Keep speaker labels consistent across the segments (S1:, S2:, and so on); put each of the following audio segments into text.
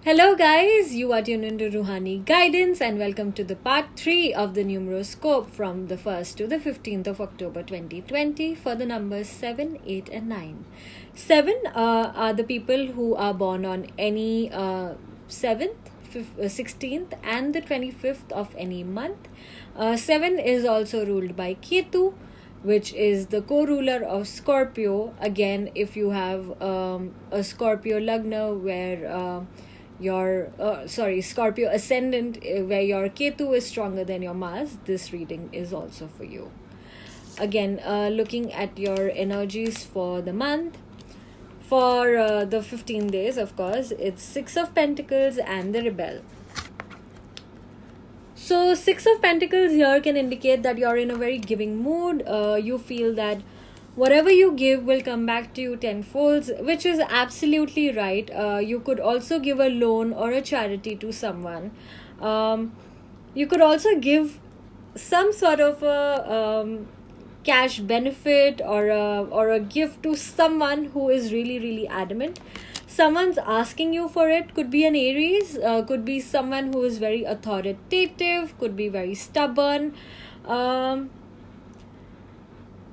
S1: Hello, guys. You are tuned into Ruhani Guidance, and welcome to the part 3 of the numeroscope from the 1st to the 15th of October 2020 for the numbers 7, 8, and 9. 7 are the people who are born on any 7th, 16th, and the 25th of any month. 7 is also ruled by Ketu, which is the co-ruler of Scorpio. Again, if you have a Scorpio Lagna where Scorpio ascendant, where your Ketu is stronger than your Mars, this reading is also for you. Again, looking at your energies for the month. For the 15 days, of course, it's Six of Pentacles and the Rebel. So, Six of Pentacles here can indicate that you're in a very giving mood. You feel that whatever you give will come back to you tenfold, which is absolutely right. You could also give a loan or a charity to someone. You could also give some sort of a cash benefit or a gift to someone who is really adamant. Someone's asking you for it. Could be an Aries, could be someone who is very authoritative, could be very stubborn.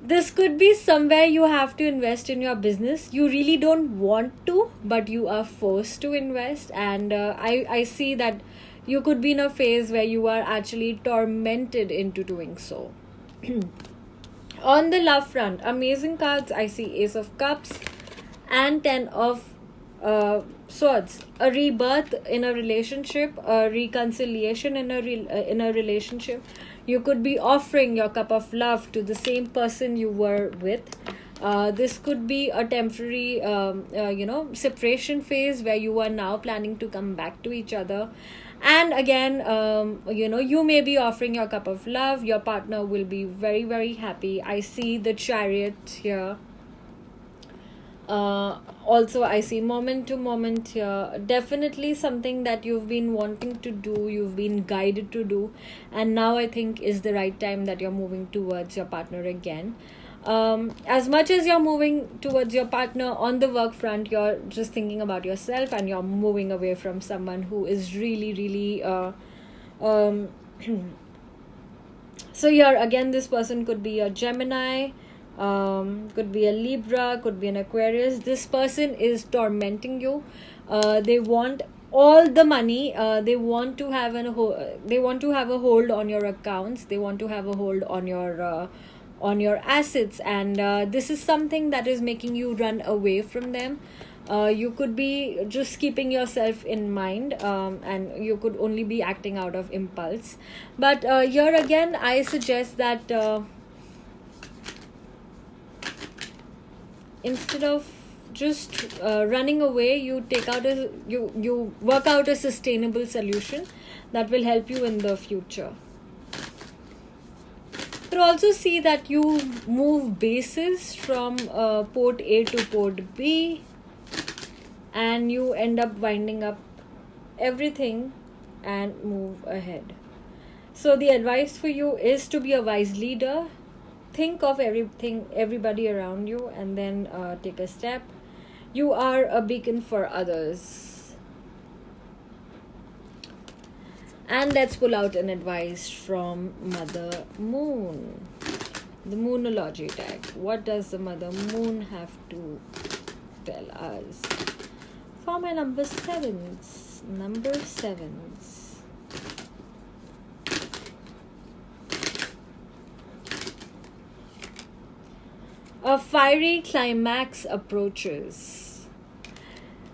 S1: This could be somewhere you have to invest in your business. You really don't want to, but you are forced to invest. And I see that you could be in a phase where you are actually tormented into doing so. On the love front, amazing cards. I see Ace of Cups and Ten of Swords. A rebirth in a relationship, a reconciliation in a relationship. You could be offering your cup of love to the same person you were with. This could be a temporary, separation phase where you are now planning to come back to each other. And again, you may be offering your cup of love. Your partner will be very happy. I see the Chariot here. Also, I see moment to moment here. Definitely something that you've been wanting to do, you've been guided to do, and now I think is the right time that you're moving towards your partner again. As much as you're moving towards your partner on the work front, you're just thinking about yourself and you're moving away from someone who is really so here again, this person could be a Gemini, could be a Libra, could be an Aquarius. This person is tormenting you. They want all the money. They want to have a hold on your accounts. They want to have a hold on your assets, and this is something that is making you run away from them. You could be just keeping yourself in mind, and you could only be acting out of impulse. But here again, I suggest that instead of just running away, you work out a sustainable solution that will help you in the future. You also see that you move bases from port A to port B, and you end up winding up everything and move ahead. So the advice for you is to be a wise leader. Think of everybody around you, and then take a step. You are a beacon for others. And let's pull out an advice from Mother Moon. The Moonology deck. What does the Mother Moon have to tell us? For my number sevens. A fiery climax approaches.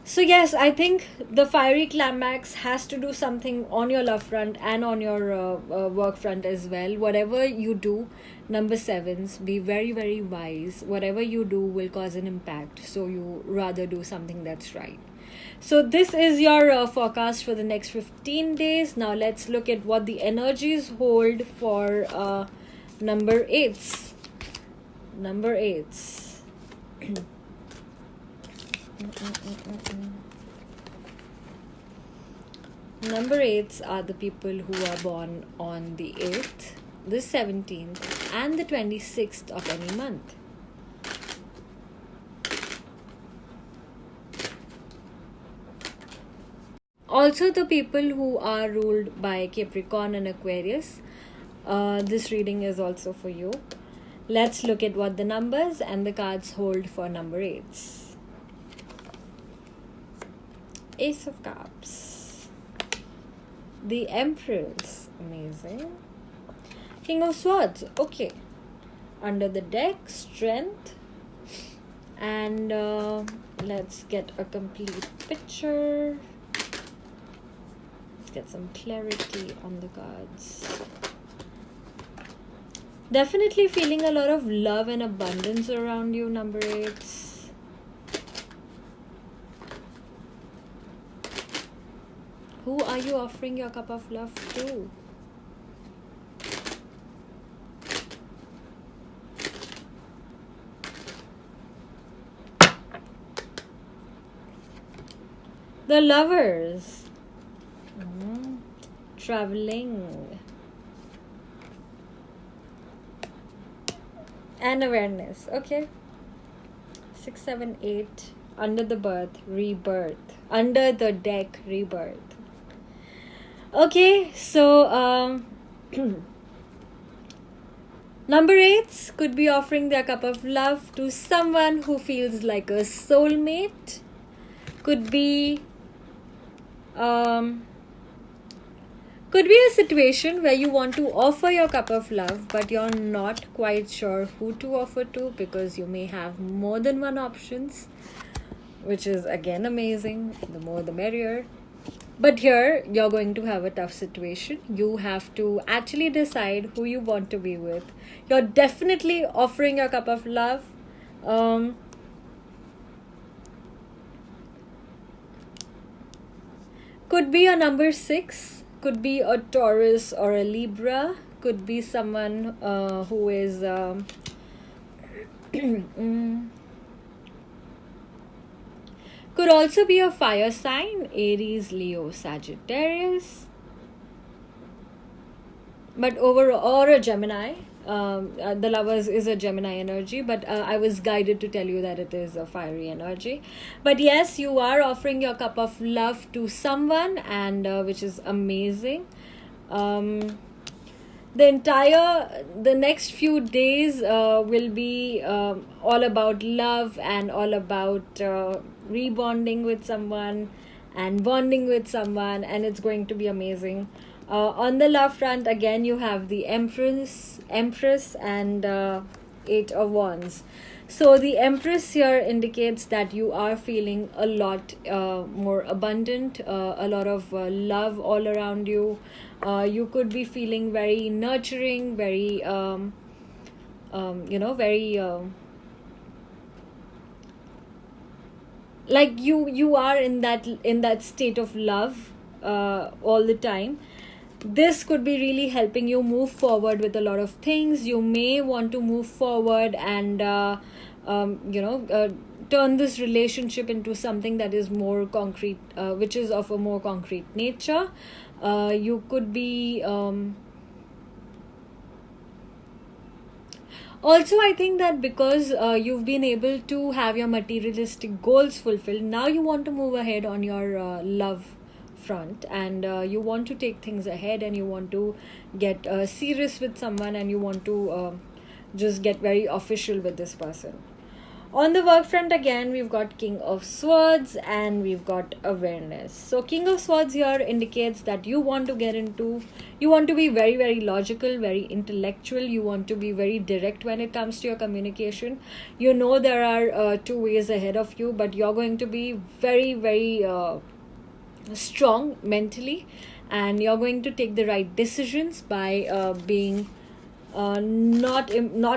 S1: So yes, I think the fiery climax has to do something on your love front and on your work front as well. Whatever you do, number sevens, be very wise. Whatever you do will cause an impact, so you rather do something that's right. So this is your forecast for the next 15 days. Now let's look at what the energies hold for number 8s. Number 8s. Number 8s are the people who are born on the 8th, the 17th, and the 26th of any month. Also, the people who are ruled by Capricorn and Aquarius, this reading is also for you. Let's look at what the numbers and the cards hold for number 8s. Ace of Cups, the Empress, amazing. King of Swords, okay. Under the deck, Strength, and let's get a complete picture. Let's get some clarity on the cards. Definitely feeling a lot of love and abundance around you, number 8s. Who are you offering your cup of love to? The Lovers. Traveling. And awareness. Okay. 6, 7, 8. Under the birth, rebirth. Under the deck, rebirth. Okay, so number 8s could be offering their cup of love to someone who feels like a soulmate. Could be a situation where you want to offer your cup of love, but you're not quite sure who to offer to, because you may have more than one options, which is again amazing. The more the merrier. But here you're going to have a tough situation. You have to actually decide who you want to be with. You're definitely offering your cup of love. Could be a number 6, could be a Taurus or a Libra, could be someone who is could also be a fire sign, Aries, Leo, Sagittarius, but or a Gemini. The Lovers is a Gemini energy, but I was guided to tell you that it is a fiery energy. But yes, you are offering your cup of love to someone, and which is amazing. The next few days will be all about love and all about rebonding with someone and bonding with someone, and it's going to be amazing. On the love front, again, you have the Empress and 8 of Wands. So the Empress here indicates that you are feeling a lot more abundant, a lot of love all around you. You could be feeling very nurturing, very, very like you are in that state of love all the time. This could be really helping you move forward with a lot of things. You may want to move forward and turn this relationship into something that is more concrete, which is of a more concrete nature. You could be also, I think that because you've been able to have your materialistic goals fulfilled, now you want to move ahead on your love front, and you want to take things ahead, and you want to get serious with someone, and you want to just get very official with this person. On the work front, again, we've got King of Swords and we've got awareness. So King of Swords here indicates that you want to be very, very logical, very intellectual. You want to be very direct when it comes to your communication. You know there are 2 ways ahead of you, but you're going to be very, very strong mentally, and you're going to take the right decisions by being not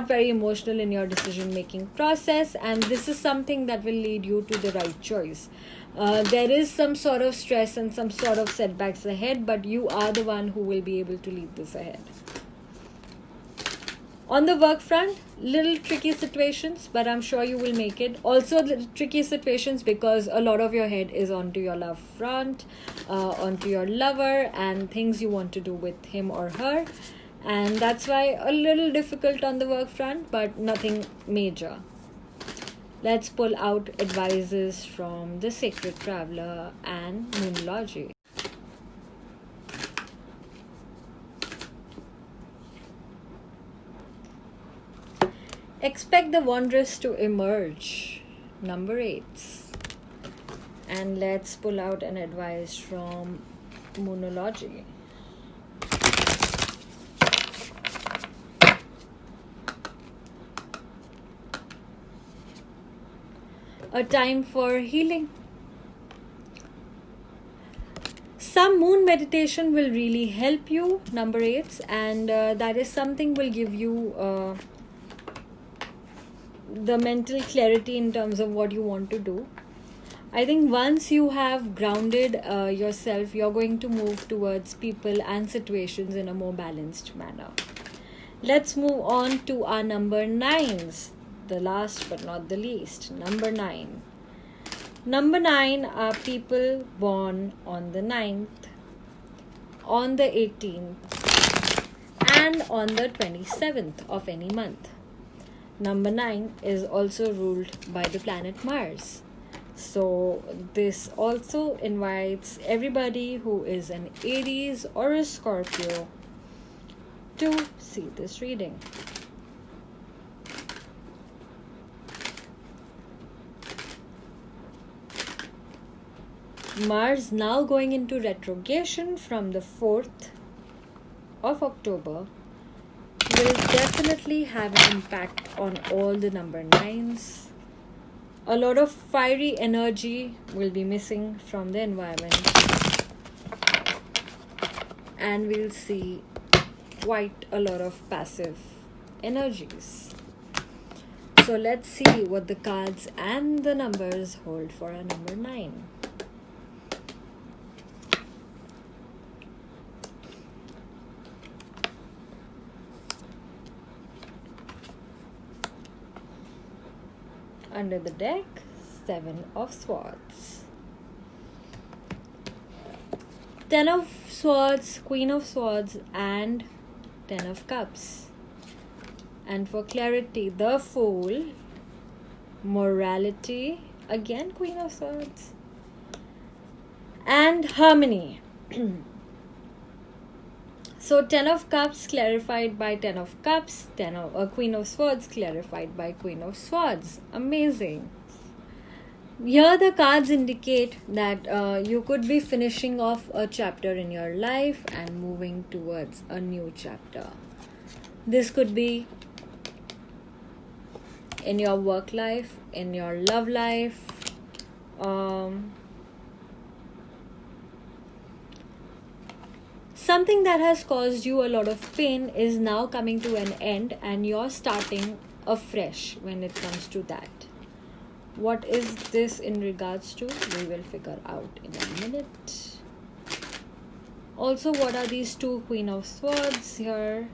S1: very emotional in your decision making process, and this is something that will lead you to the right choice. There is some sort of stress and some sort of setbacks ahead, but you are the one who will be able to lead this ahead. On the work front, little tricky situations, but I'm sure you will make it. Also little tricky situations because a lot of your head is onto your love front, onto your lover and things you want to do with him or her. And that's why a little difficult on the work front, but nothing major. Let's pull out advices from the Sacred Traveler and Moonology. Expect the wondrous to emerge. Number 8. And let's pull out an advice from Moonology. A time for healing. Some moon meditation will really help you, number 8, and that is something will give you the mental clarity in terms of what you want to do. I think once you have grounded yourself, you're going to move towards people and situations in a more balanced manner. Let's move on to our number 9s, the last but not the least. Number 9. Number 9 are people born on the 9th, on the 18th, and on the 27th of any month. Number 9 is also ruled by the planet Mars. So this also invites everybody who is an Aries or a Scorpio to see this reading. Mars now going into retrogression from the 4th of October will definitely have an impact on all the number 9s. A lot of fiery energy will be missing from the environment, and we'll see quite a lot of passive energies. So let's see what the cards and the numbers hold for our number 9. Under the deck, 7 of Swords, 10 of Swords, Queen of Swords, and 10 of Cups. And for clarity, the Fool, Morality, again Queen of Swords, and Harmony. So 10 of Cups clarified by 10 of Cups, Queen of Swords clarified by Queen of Swords. Amazing. Here the cards indicate that you could be finishing off a chapter in your life and moving towards a new chapter. This could be in your work life, in your love life, something that has caused you a lot of pain is now coming to an end, and you're starting afresh when it comes to that. What is this in regards to? We will figure out in a minute. Also, what are these two Queen of Swords here?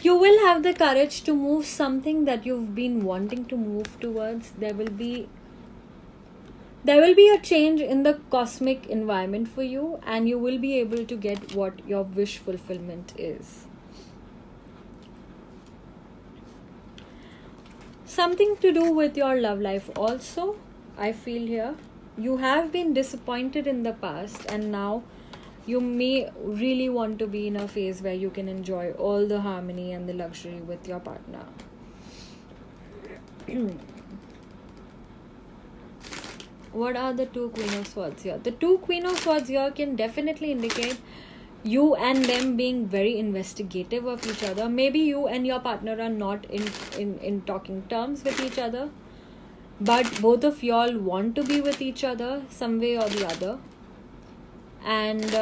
S1: You will have the courage to move something that you've been wanting to move towards. There will be a change in the cosmic environment for you, and you will be able to get what your wish fulfillment is. Something to do with your love life also, I feel here. You have been disappointed in the past, and now you may really want to be in a phase where you can enjoy all the harmony and the luxury with your partner. What are the two Queen of Swords here? The two Queen of Swords here can definitely indicate you and them being very investigative of each other. Maybe you and your partner are not in talking terms with each other, but both of y'all want to be with each other some way or the other. And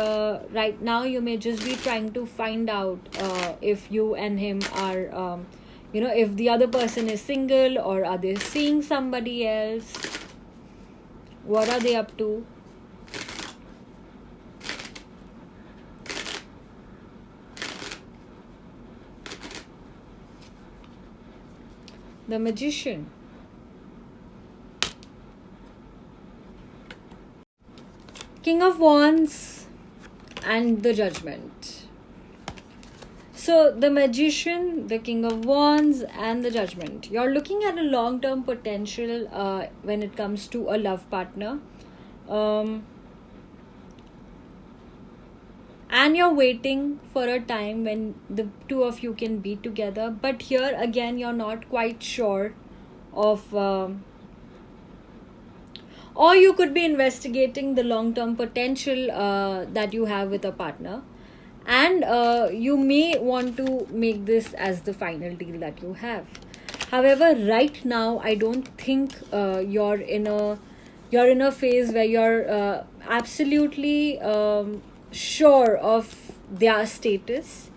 S1: right now you may just be trying to find out if you and him are if the other person is single, or are they seeing somebody else. What are they up to? The Magician. King of Wands and the Judgment. So the Magician, the King of Wands, and the Judgment. You're looking at a long-term potential when it comes to a love partner. um, and you're waiting for a time when the two of you can be together, but here again you're not quite sure of or you could be investigating the long term potential that you have with a partner, and you may want to make this as the final deal that you have. However, right now I don't think you're in a phase where you're absolutely sure of their status,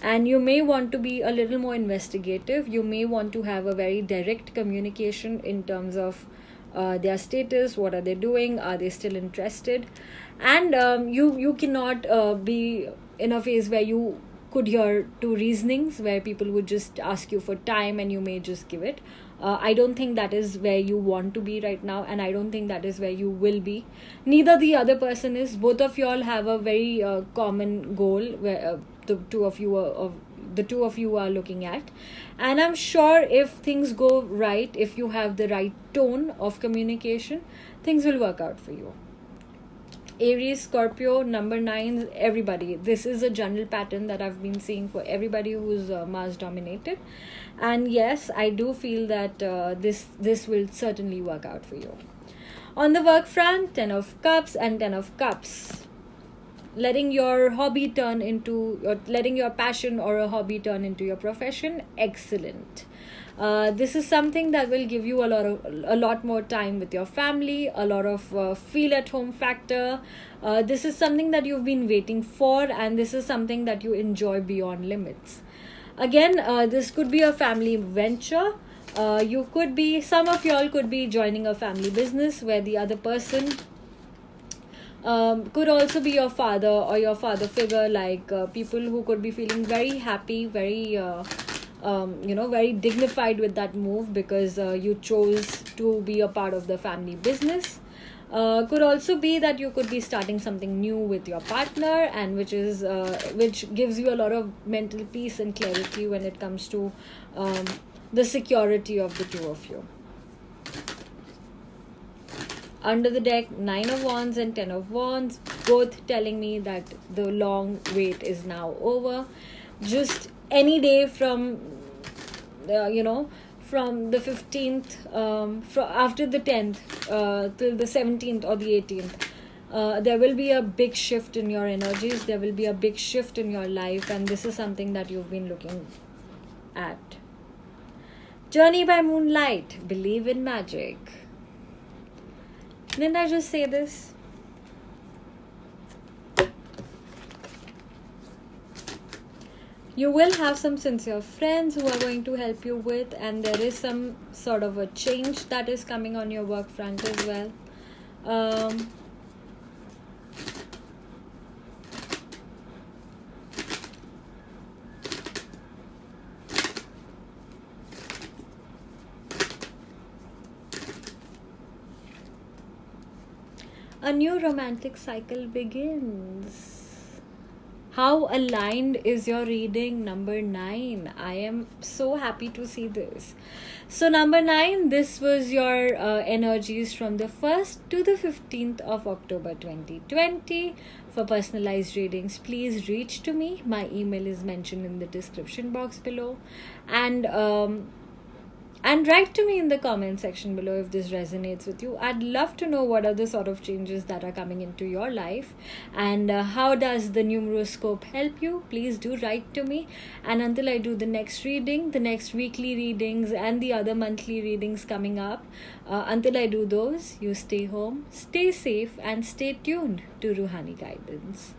S1: and you may want to be a little more investigative. You may want to have a very direct communication in terms of their status. What are they doing? Are they still interested? And you cannot be in a phase where you could hear two reasonings where people would just ask you for time and you may just give it. I don't think that is where you want to be right now, and I don't think that is where you will be. Neither the other person is. Both of you all have a very common goal where the two of you are looking at, and I'm sure if things go right, if you have the right tone of communication, things will work out for you. Aries, Scorpio, number 9, everybody. This is a general pattern that I've been seeing for everybody who's Mars dominated. And yes, I do feel that this will certainly work out for you. On the work front, 10 of Cups and 10 of Cups. Letting your hobby turn into, or letting your passion or a hobby turn into your profession, excellent. This is something that will give you a lot more time with your family, a lot of feel at home factor. This is something that you've been waiting for, and this is something that you enjoy beyond limits. Again, this could be a family venture. Some of y'all could be joining a family business where the other person could also be your father or your father figure, like people who could be feeling very happy, very very dignified with that move because you chose to be a part of the family business. Could also be that you could be starting something new with your partner, and which gives you a lot of mental peace and clarity when it comes to the security of the two of you. Under the deck, 9 of Wands and 10 of Wands, both telling me that the long wait is now over. Just any day from from the 15th, after the 10th till the 17th or the 18th, there will be a big shift in your energies. There will be a big shift in your life, and this is something that you've been looking at. Journey by moonlight. Believe in magic. Didn't I just say this? You will have some sincere friends who are going to help you with, and there is some sort of a change that is coming on your work front as well. A new romantic cycle begins. How aligned is your reading, number 9? I am so happy to see this. So number 9, this was your energies from the 1st to the 15th of October 2020. For personalized readings, please reach to me. My email is mentioned in the description box below. And write to me in the comment section below if this resonates with you. I'd love to know what are the sort of changes that are coming into your life, and how does the numeroscope help you. Please do write to me. And until I do the next reading, the next weekly readings and the other monthly readings coming up, until I do those, you stay home, stay safe, and stay tuned to Ruhani Guidance.